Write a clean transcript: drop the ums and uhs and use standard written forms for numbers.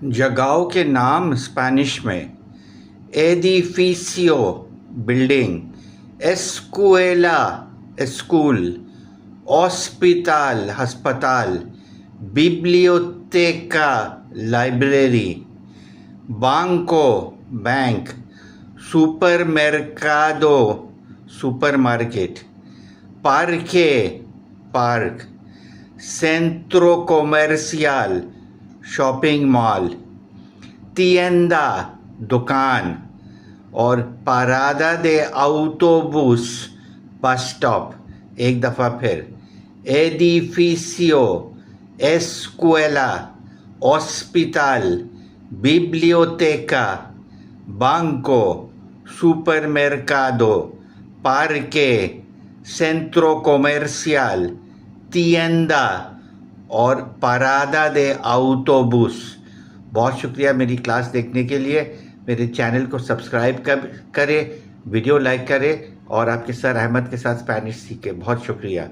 जगहों के नाम स्पेनिश में एडिफिसियो बिल्डिंग, एस्कुएला स्कूल, हॉस्पिटल अस्पताल, बिब्लियोतेका लाइब्रेरी, बांको बैंक, सुपरमेर्कादो सुपरमार्केट, पार्के पार्क, सेंट्रो कोमर्शियल शॉपिंग मॉल, तिएंदा दुकान और पारादा दे ऑटोबूस बस स्टॉप। एक दफ़ा फिर, एडिफिसियो, एस्कुएला, हॉस्पिटल, बिब्लियोतेका, बांको, सुपरमेर्कादो, पार्के, सेंट्रो कोमर्शियल, तिएंदा और पारादा दे ऑटोबूस। बहुत शुक्रिया मेरी क्लास देखने के लिए। मेरे चैनल को सब्सक्राइब करें, वीडियो लाइक करें और आपके सर अहमद के साथ स्पेनिश सीखें। बहुत शुक्रिया।